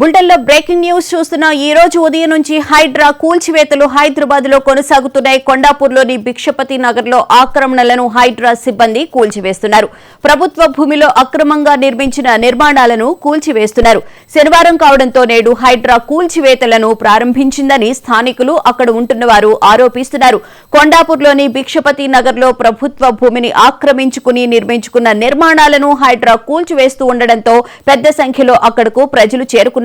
బులెటిన్లో breaking news చూస్తున్న ఈ రోజు ఉదయం నుంచి హైడ్రా కూల్చివేతలు హైదరాబాద్ లో కొనసాగుతున్నాయి. కొండాపూర్లోని భిక్షపతి నగర్ లో ఆక్రమణలను హైడ్రా సిబ్బంది కూల్చివేస్తున్నారు. ప్రభుత్వ భూమిలో అక్రమంగా నిర్మించిన నిర్మాణాలను కూల్చివేస్తున్నారు. శనివారం కావడంతో నేడు హైడ్రా కూల్చివేతలను ప్రారంభించిందని స్థానికులు అక్కడ ఉంటున్నవారు ఆరోపిస్తున్నారు. కొండాపూర్లోని భిక్షపతి నగర్ లో ప్రభుత్వ భూమిని ఆక్రమించుకుని నిర్మించుకున్న నిర్మాణాలను హైడ్రా కూల్చివేస్తూ ఉండడంతో పెద్ద సంఖ్యలో అక్కడకు ప్రజలు చేరుకున్నారు.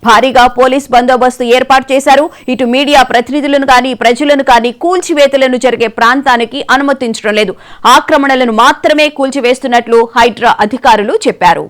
భారీగా పోలీస్ బందోబస్తు ఏర్పాటు చేశారు. ఇటు మీడియా ప్రతినిధులను కానీ ప్రజలను కానీ కూల్చివేతలను జరిగే ప్రాంతానికి అనుమతించడం లేదు. ఆక్రమణలను మాత్రమే కూల్చివేస్తున్నట్లు హైడ్రా అధికారులు చెప్పారు.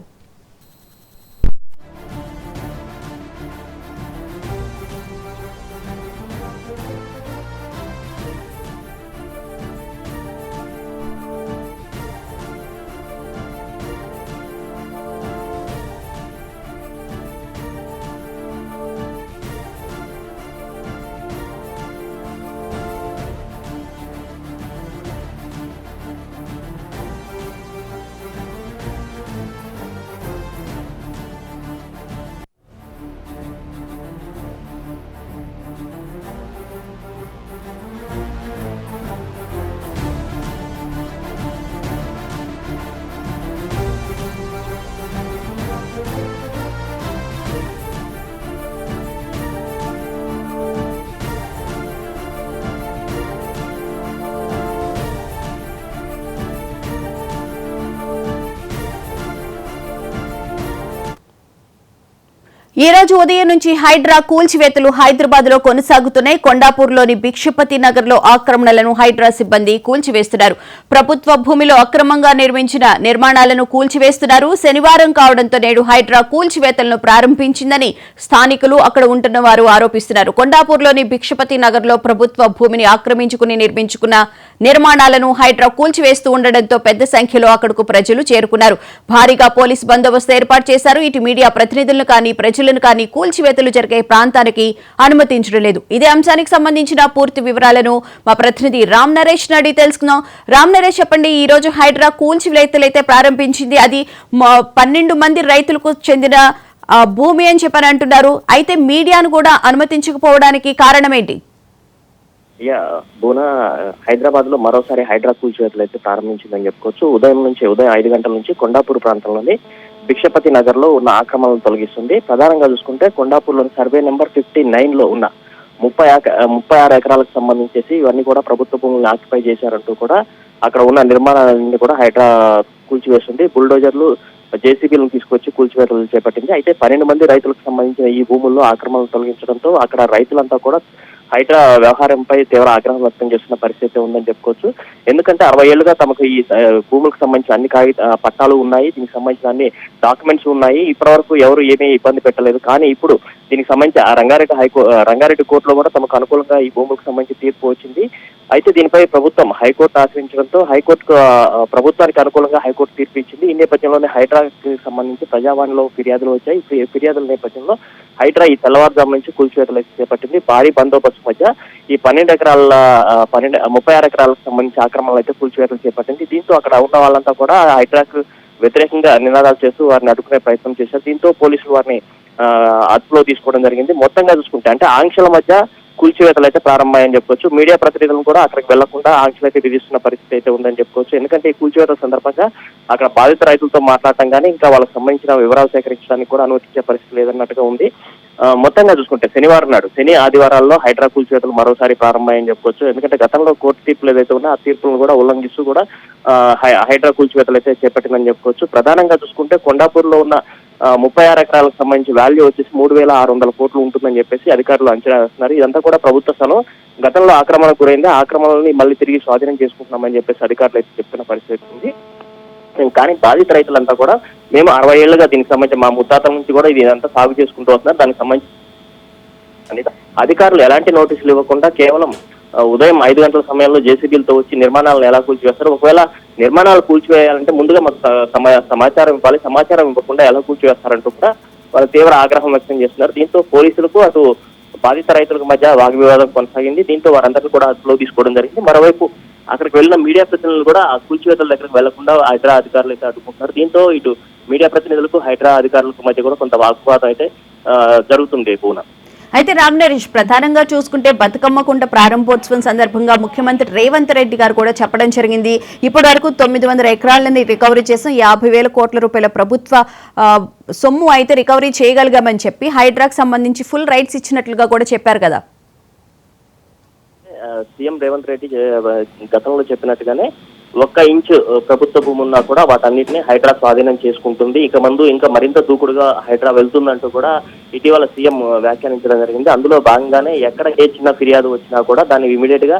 ఈ రోజు ఉదయం నుంచి హైడ్రా కూల్చివేతలు హైదరాబాద్ లో కొనసాగుతున్నాయి. కొండాపూర్లోని భిక్షపతి నగర్ లో ఆక్రమణలను హైడ్రా సిబ్బంది కూల్చివేస్తున్నారు. ప్రభుత్వ భూమిలో అక్రమంగా నిర్మించిన నిర్మాణాలను కూల్చివేస్తున్నారు. శనివారం కావడంతో నేడు హైడ్రా కూల్చివేతలను ప్రారంభించిందని స్థానికులు అక్కడ ఉంటున్న వారు ఆరోపిస్తున్నారు. కొండాపూర్లోని భిక్షపతి నగర్ లో ప్రభుత్వ భూమిని ఆక్రమించుకుని నిర్మించుకున్న నిర్మాణాలను హైడ్రా కూల్చివేస్తూ ఉండడంతో పెద్ద సంఖ్యలో అక్కడకు ప్రజలు చేరుకున్నారు. భారీగా పోలీస్ బందోబస్తు ఏర్పాటు చేశారు. ఇటు మీడియా ప్రతినిధులను కానీ ప్రజలను కానీ కూల్చివేతలు జరిగే ప్రాంతానికి అనుమతించడం లేదు. ఇదే అంశానికి సంబంధించిన పూర్తి వివరాలను మా ప్రతినిధి రామ్ నరేష్ అడిగి తెలుసుకుందాం. రామ్ నరేష్, చెప్పండి, ఈ రోజు హైడ్రా కూల్చివేతలు అయితే ప్రారంభించింది. అది 12 మంది రైతులకు చెందిన భూమి అని చెప్పని అంటున్నారు. అయితే మీడియాను కూడా అనుమతించకపోవడానికి కారణం ఏంటి? హైదరాబాద్ లో మరోసారి హైడ్రా కూల్చివేతలు అయితే ప్రారంభించిందని చెప్పుకోవచ్చు. ఉదయం 5 గంటల నుంచి కొండాపూర్ ప్రాంతంలోని భిక్షపతి నగర్ లో ఉన్న ఆక్రమణలను తొలగిస్తుంది. ప్రధానంగా చూసుకుంటే కొండాపూర్లోని సర్వే నెంబర్ 59 లో ఉన్న 36 ఎకరాలకు సంబంధించేసి ఇవన్నీ కూడా ప్రభుత్వ భూములను ఆక్యుపై చేశారంటూ కూడా అక్కడ ఉన్న నిర్మాణాలన్నీ కూడా హైడ్రా కూల్చివేస్తుంది. బుల్డోజర్లు జేసీబీలను తీసుకొచ్చి కూల్చివేతలు చేపట్టింది. అయితే 12 మంది రైతులకు సంబంధించిన ఈ భూముల్లో ఆక్రమణలు తొలగించడంతో అక్కడ రైతులంతా కూడా హైడ్రా వ్యవహారంపై తీవ్ర ఆగ్రహం వ్యక్తం చేస్తున్న పరిస్థితి ఉందని చెప్పుకోవచ్చు. ఎందుకంటే 60 ఏళ్లుగా తమకు ఈ భూములకు సంబంధించిన అన్ని పట్టాలు ఉన్నాయి, దీనికి సంబంధించిన అన్ని డాక్యుమెంట్స్ ఉన్నాయి. ఇప్పటివరకు ఎవరు ఏమీ ఇబ్బంది పెట్టలేదు. కానీ ఇప్పుడు దీనికి సంబంధించి రంగారెడ్డి కోర్టులో కూడా తమకు అనుకూలంగా ఈ భూములకు సంబంధించి తీర్పు వచ్చింది. అయితే దీనిపై ప్రభుత్వం హైకోర్టు ఆశ్రయించడంతో హైకోర్టుకు ప్రభుత్వానికి అనుకూలంగా హైకోర్టు తీర్పు ఇచ్చింది. ఈ నేపథ్యంలోనే హైడ్రాకి సంబంధించి ప్రజావాణిలో ఫిర్యాదులు వచ్చాయి. ఫిర్యాదుల నేపథ్యంలో హైడ్రా ఈ తెల్లవారుజాము నుంచి కూల్చివేతలు చేపట్టింది. భారీ బందోబస్తు మధ్య ఈ 36 ఎకరాలకు సంబంధించి ఆక్రమణలు అయితే కూల్చివేతలు చేపట్టింది. దీంతో అక్కడ ఉన్న వాళ్ళంతా కూడా హైడ్రాకు వ్యతిరేకంగా నినాదాలు చేస్తూ వారిని అడ్డుకునే ప్రయత్నం చేశారు. దీంతో పోలీసులు వారిని అదుపులో తీసుకోవడం జరిగింది. మొత్తంగా చూసుకుంటే అంటే ఆంక్షల మధ్య కూల్చివేతలు అయితే ప్రారంభమయ్యని చెప్పుకోవచ్చు. మీడియా ప్రతినిధులను కూడా అక్కడికి వెళ్లకుండా ఆంక్షలు అయితే విధిస్తున్న పరిస్థితి అయితే ఉందని చెప్పుకోవచ్చు. ఎందుకంటే ఈ కూల్చివేతల సందర్భంగా అక్కడ బాధిత రైతులతో మాట్లాడటం కానీ ఇంకా వాళ్ళకి సంబంధించిన వివరాలు సేకరించడానికి కూడా అనుమతించే పరిస్థితి లేదన్నట్టుగా ఉంది. మొత్తంగా చూసుకుంటే శనివారం నాడు శని ఆదివారాల్లో హైడ్రా కూల్చివేతలు మరోసారి ప్రారంభమయ్యని చెప్పుకోవచ్చు. ఎందుకంటే గతంలో కోర్టు తీర్పులు ఏదైతే ఉన్నా ఆ తీర్పులను కూడా ఉల్లంఘిస్తూ కూడా హైడ్రా కూల్చివేతలు అయితే చేపట్టిందని చెప్పుకోవచ్చు. ప్రధానంగా చూసుకుంటే కొండాపూర్ లో ఉన్న 36 ఎకరాలకు సంబంధించి వాల్యూ వచ్చేసి 3,600 కోట్లు ఉంటుందని చెప్పేసి అధికారులు అంచనా వేస్తున్నారు. ఇదంతా కూడా ప్రభుత్వ స్థలం, గతంలో ఆక్రమణకు గురైంది, ఆక్రమణని మళ్ళీ తిరిగి స్వాధీనం చేసుకుంటున్నామని చెప్పేసి అధికారులు అయితే చెప్తున్న పరిస్థితి ఉంది. కానీ బాధిత రైతులంతా కూడా మేము 60 ఏళ్లుగా దీనికి సంబంధించి మా ముత్తాతల నుంచి కూడా ఇదంతా సాగు చేసుకుంటూ వస్తున్నారు. దానికి సంబంధించి అధికారులు ఎలాంటి నోటీసులు ఇవ్వకుండా కేవలం ఉదయం 5 గంటల సమయంలో జేసీబీలతో వచ్చి నిర్మాణాలను ఎలా కూల్చివేస్తారు, ఒకవేళ నిర్మాణాలు కూల్చివేయాలంటే ముందుగా మాకు సమాచారం ఇవ్వాలి, సమాచారం ఇవ్వకుండా ఎలా కూల్చివేస్తారంటూ కూడా వాళ్ళు తీవ్ర ఆగ్రహం వ్యక్తం చేస్తున్నారు. దీంతో పోలీసులకు అటు బాధిత రైతులకు మధ్య వాగ్వివాదం కొనసాగింది. దీంతో వారందరినీ కూడా అదుపులో తీసుకోవడం జరిగింది. మరోవైపు అక్కడికి వెళ్ళిన మీడియా ప్రతినిధులు కూడా ఆ కూల్చివేతల దగ్గరకు వెళ్లకుండా హైడ్రా అధికారులు అయితే అడ్డుకుంటున్నారు. దీంతో ఇటు మీడియా ప్రతినిధులకు హైడ్రా అధికారులకు మధ్య కూడా కొంత వాగ్వాదం అయితే జరుగుతుంది పూన. అయితే రామనరేష్, ప్రధానంగా చూసుకుంటే బతుకమ్మ కుంట ప్రారంభోత్సవం సందర్భంగా ముఖ్యమంత్రి రేవంత్ రెడ్డి గారు కూడా చెప్పడం జరిగింది. ఇప్పటి వరకు 900 ఎకరాలని రికవరీ చేసాం, 50,000 కోట్ల రూపాయల ప్రభుత్వ సొమ్ము అయితే రికవరీ చేయగలిగామని చెప్పి హైడ్రాకు సంబంధించి ఫుల్ రైట్స్ ఇచ్చినట్లుగా కూడా చెప్పారు కదా. సీఎం రేవంత్ రెడ్డి గతంలో చెప్పినట్టుగానే 1 ఇంచు ప్రభుత్వ భూమి ఉన్నా కూడా వాటన్నిటిని హైడ్రా స్వాధీనం చేసుకుంటుంది. ఇక ముందు ఇంకా మరింత దూకుడుగా హైడ్రా వెళ్తుందంటూ కూడా ఇటీవల సీఎం వ్యాఖ్యానించడం జరిగింది. అందులో భాగంగానే ఎక్కడ ఏ చిన్న ఫిర్యాదు వచ్చినా కూడా దాన్ని ఇమీడియట్ గా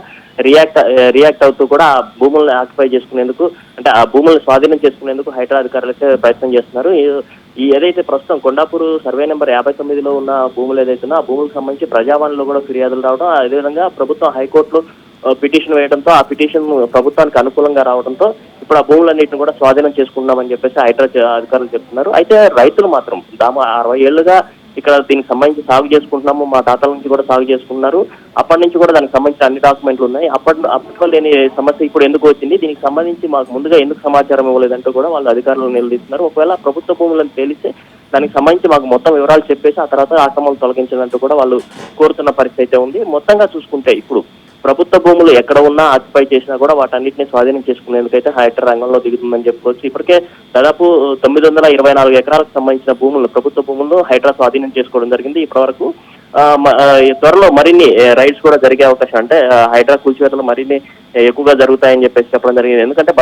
రియాక్ట్ అవుతూ కూడా ఆ భూములను ఆక్యుపై చేసుకునేందుకు, అంటే ఆ భూములను స్వాధీనం చేసుకునేందుకు హైడ్రా అధికారులు అయితే ప్రయత్నం చేస్తున్నారు. ఈ ఏదైతే ప్రస్తుతం కొండాపూర్ సర్వే నెంబర్ 59లో ఉన్న భూములు ఏదైతే ఆ భూములకు సంబంధించి ప్రజావాణిలో కూడా ఫిర్యాదులు రావడం, అదేవిధంగా ప్రభుత్వం హైకోర్టులో పిటిషన్ వేయడంతో ఆ పిటిషన్ ప్రభుత్వానికి అనుకూలంగా రావడంతో ఇప్పుడు ఆ భూములన్నింటిని కూడా స్వాధీనం చేసుకుంటున్నామని చెప్పేసి హైడ్రా అధికారులు చెప్తున్నారు. అయితే రైతులు మాత్రం 60 ఏళ్లుగా ఇక్కడ దీనికి సంబంధించి సాగు చేసుకుంటున్నాము, మా తాతల నుంచి కూడా సాగు చేసుకున్నారు, అప్పటి నుంచి కూడా దానికి సంబంధించిన అన్ని డాక్యుమెంట్లు ఉన్నాయి, అప్పట్లో లేని సమస్య ఇప్పుడు ఎందుకు వచ్చింది, దీనికి సంబంధించి మాకు ముందుగా ఎందుకు సమాచారం ఇవ్వలేదంటూ కూడా వాళ్ళు అధికారులు నిలదీస్తున్నారు. ఒకవేళ ప్రభుత్వ భూములను తేలిస్తే దానికి సంబంధించి మాకు మొత్తం వివరాలు చెప్పేసి ఆ తర్వాత ఆక్రమణలు తొలగించాలంటూ కూడా వాళ్ళు కోరుతున్న పరిస్థితి అయితే ఉంది. మొత్తంగా చూసుకుంటే ఇప్పుడు ప్రభుత్వ భూములు ఎక్కడ ఉన్నా ఆక్యుపై చేసినా కూడా వాటన్నిటిని స్వాధీనం చేసుకునేందుకైతే హైడ్రా రంగంలో దిగుతుందని చెప్పుకోవచ్చు. ఇప్పటికే దాదాపు 924 ఎకరాలకు సంబంధించిన భూములు, ప్రభుత్వ భూములను హైడ్రా స్వాధీనం చేసుకోవడం జరిగింది. ఇప్పటి వరకు త్వరలో మరిన్ని రైడ్స్ కూడా జరిగే అవకాశం, అంటే హైడ్రా కూల్చివేతలు మరిన్ని ఎక్కువగా జరుగుతాయని చెప్పేసి చెప్పడం జరిగింది. ఎందుకంటే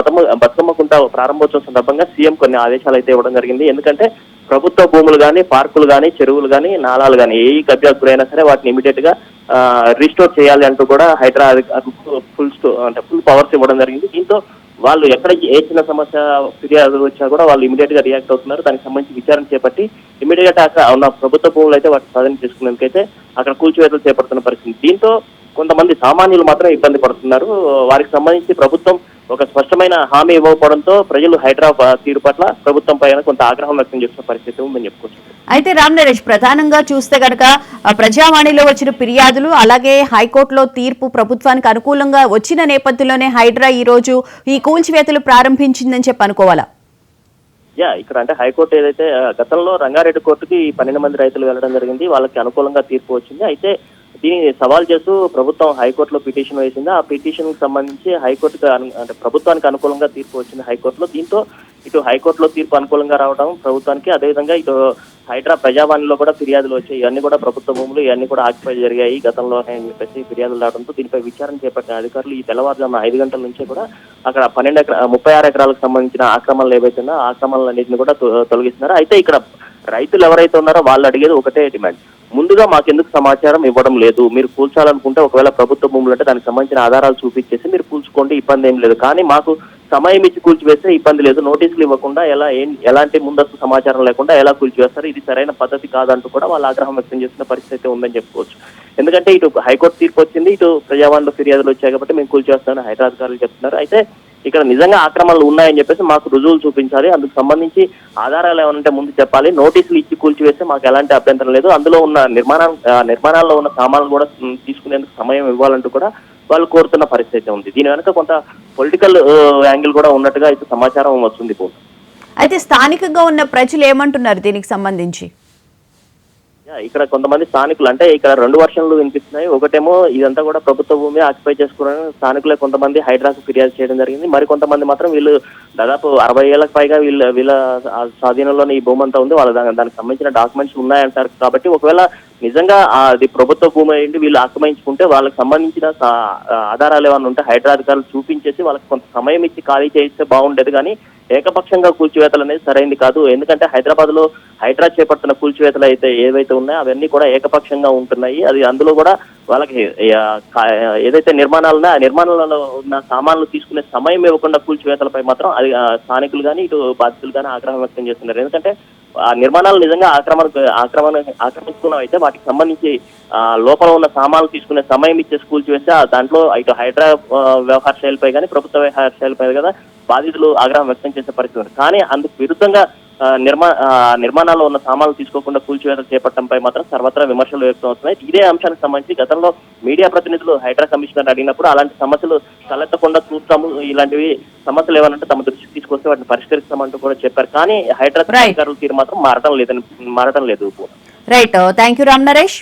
బతుకమ్మ కుంట ప్రారంభోత్సవం సందర్భంగా సీఎం కొన్ని ఆదేశాలు అయితే ఇవ్వడం జరిగింది. ఎందుకంటే ప్రభుత్వ భూములు కానీ, పార్కులు కానీ, చెరువులు కానీ, నాలాలు కానీ ఏ కబ్జాకు గురైనా సరే వాటిని ఇమీడియట్ గా రిస్టోర్ చేయాలి అంటూ కూడా హైడ్రా ఫుల్ పవర్స్ ఇవ్వడం జరిగింది. దీంతో వాళ్ళు ఎక్కడ ఏ చిన్న సమస్య ఫిర్యాదు వచ్చినా కూడా వాళ్ళు ఇమీడియట్ గా రియాక్ట్ అవుతున్నారు. దానికి సంబంధించి విచారణ చేపట్టి ఇమీడియట్ గా అక్కడ ఉన్న ప్రభుత్వ భూములు అయితే వాటిని స్వాధీనం చేసుకునేందుకైతే అక్కడ కూల్చివేతలు చేపడుతున్న పరిస్థితి. దీంతో కొంతమంది సామాన్యులు మాత్రం ఇబ్బంది పడుతున్నారు. వారికి సంబంధించి ప్రభుత్వం ఒక స్పష్టమైన హామీ ఇవ్వకపోవడంతో ప్రజలు హైడ్రా తీరు పట్ల ప్రభుత్వం పైన కొంత ఆగ్రహం వ్యక్తం చేస్తున్న పరిస్థితి ఉందని చెప్పుకోవచ్చు. అయితే రామనరేష్, ప్రధానంగా చూస్తే గనక ప్రజావాణిలో వచ్చిన ఫిర్యాదులు, అలాగే హైకోర్టులో తీర్పు ప్రభుత్వానికి అనుకూలంగా వచ్చిన నేపథ్యంలోనే హైడ్రా ఈ రోజు ఈ కూల్చివేతలు ప్రారంభించిందని చెప్పి అనుకోవాలా? ఇక్కడ అంటే హైకోర్టు ఏదైతే గతంలో రంగారెడ్డి కోర్టుకి 12 మంది రైతులు వెళ్ళడం జరిగింది, వాళ్ళకి అనుకూలంగా తీర్పు వచ్చింది. అయితే దీన్ని సవాల్ చేస్తూ ప్రభుత్వం హైకోర్టులో పిటిషన్ వేసింది. ఆ పిటిషన్ కి సంబంధించి హైకోర్టుకు అంటే ప్రభుత్వానికి అనుకూలంగా తీర్పు వచ్చింది హైకోర్టులో. దీంతో ఇటు హైకోర్టులో తీర్పు అనుకూలంగా రావడం ప్రభుత్వానికి, అదేవిధంగా ఇటు హైడ్రా ప్రజావాణిలో కూడా ఫిర్యాదులు వచ్చాయి. ఇవన్నీ కూడా ప్రభుత్వ భూములు, ఇవన్నీ కూడా ఆక్యుపై జరిగాయి గతంలో అని చెప్పేసి ఫిర్యాదులు రావడంతో దీనిపై విచారణ చేపట్టిన అధికారులు ఈ తెల్లవారుజామున 5 గంటల నుంచే కూడా అక్కడ 36 ఎకరాలకు సంబంధించిన ఆక్రమణలు ఏవైతే ఆ ఆక్రమణలన్నింటినీ కూడా తొలగిస్తున్నారు. అయితే ఇక్కడ రైతులు ఎవరైతే ఉన్నారో వాళ్ళు అడిగేది ఒకటే డిమాండ్, ముందుగా మాకెందుకు సమాచారం ఇవ్వడం లేదు, మీరు కూల్చాలనుకుంటే ఒకవేళ ప్రభుత్వ భూములు అంటే దానికి సంబంధించిన ఆధారాలు చూపించేసి మీరు కూల్చుకోండి, ఇబ్బంది ఏం లేదు, కానీ మాకు సమయం ఇచ్చి కూల్చివేస్తే ఇబ్బంది లేదు, నోటీసులు ఇవ్వకుండా ఎలాంటి ముందస్తు సమాచారం లేకుండా ఎలా కూల్చివేస్తారు, ఇది సరైన పద్ధతి కాదంటూ కూడా వాళ్ళు ఆగ్రహం వ్యక్తం చేస్తున్న పరిస్థితి ఉందని చెప్పుకోవచ్చు. ఎందుకంటే ఇటు హైకోర్టు తీర్పు వచ్చింది, ఇటు ప్రజావాణిలో ఫిర్యాదులు వచ్చాయి కాబట్టి మేము కూల్చేస్తామని హైడ్రా అధికారులు చెప్తున్నారు. అయితే ఇక్కడ నిజంగా ఆక్రమణలు ఉన్నాయని చెప్పేసి మాకు రుజువులు చూపించాలి, అందుకు సంబంధించి ఆధారాలు ఏమంటే ముందు చెప్పాలి, నోటీసులు ఇచ్చి కూల్చివేస్తే మాకు ఎలాంటి అభ్యంతరం లేదు, అందులో ఉన్న నిర్మాణాల్లో ఉన్న సామాన్లు కూడా తీసుకునేందుకు సమయం ఇవ్వాలంటూ కూడా వాళ్ళు కోరుతున్న పరిస్థితి ఉంది. దీని వెనక కొంత పొలిటికల్ యాంగిల్ కూడా ఉన్నట్టుగా అయితే సమాచారం వస్తుంది. అయితే స్థానికంగా ఉన్న ప్రజలు ఏమంటున్నారు దీనికి సంబంధించి? ఇక్కడ కొంతమంది స్థానికులు, అంటే ఇక్కడ 2 వర్షన్లు వినిపిస్తున్నాయి. ఒకటేమో ఇదంతా కూడా ప్రభుత్వ భూమి ఆక్యుపై చేసుకోవడానికి స్థానికులే కొంతమంది హైడ్రాకు ఫిర్యాదు చేయడం జరిగింది. మరి కొంతమంది మాత్రం వీళ్ళు దాదాపు 60 ఏళ్లకు పైగా వీళ్ళ స్వాధీనంలోనే ఈ భూమి అంతా ఉంది, వాళ్ళ దానికి సంబంధించిన డాక్యుమెంట్స్ ఉన్నాయంటారు. కాబట్టి ఒకవేళ నిజంగా అది ప్రభుత్వ భూమి అయింది వీళ్ళు ఆక్రమించుకుంటే వాళ్ళకి సంబంధించిన ఆధారాలు ఏమైనా ఉంటే హైడ్రా అధికారులు చూపించేసి వాళ్ళకి కొంత సమయం ఇచ్చి ఖాళీ చేయిస్తే బాగుండేది, కానీ ఏకపక్షంగా కూల్చివేతలు అనేది సరైనది కాదు. ఎందుకంటే హైదరాబాద్ లో హైడ్రా చేపడుతున్న కూల్చివేతలు అయితే ఏవైతే ఉన్నాయో అవన్నీ కూడా ఏకపక్షంగా ఉంటున్నాయి. అది అందులో కూడా వాళ్ళకి ఏదైతే నిర్మాణాలు ఉన్నాయో ఆ నిర్మాణాలలో ఉన్న సామాన్లు తీసుకునే సమయం ఇవ్వకుండా కూల్చివేతలపై మాత్రం అది స్థానికులు కానీ ఇటు బాధితులు కానీ ఆగ్రహం వ్యక్తం చేస్తున్నారు. ఎందుకంటే ఆ నిర్మాణాలు నిజంగా ఆక్రమించుకున్నవి అయితే వాటికి సంబంధించి లోపల ఉన్న సామాన్లు తీసుకునే సమయం ఇచ్చేసి కూల్చివేస్తే దాంట్లో ఇటు హైడ్రా వ్యవహార శైలిపై కానీ ప్రభుత్వ వ్యవహార శైలిపై కదా బాధితులు ఆగ్రహం వ్యక్తం చేసే పరిస్థితి ఉంది. కానీ అందుకు విరుద్ధంగా నిర్మాణాల్లో ఉన్న సామాన్లు తీసుకోకుండా కూల్చివేతలు చేపట్టడంపై మాత్రం సర్వత్రా విమర్శలు వ్యక్తం అవుతున్నాయి. ఇదే అంశానికి సంబంధించి గతంలో మీడియా ప్రతినిధులు హైడ్రా కమిషనర్ అడిగినప్పుడు అలాంటి సమస్యలు తలెత్తకుండా చూస్తాము, ఇలాంటివి సమస్యలు ఏమనంటే తమ దృష్టికి తీసుకొస్తే వాటిని పరిష్కరిస్తామంటూ కూడా చెప్పారు. కానీ హైడ్రా అధికారుల తీరు మాత్రం మారడం లేదు. Right, thank you Ram Naresh.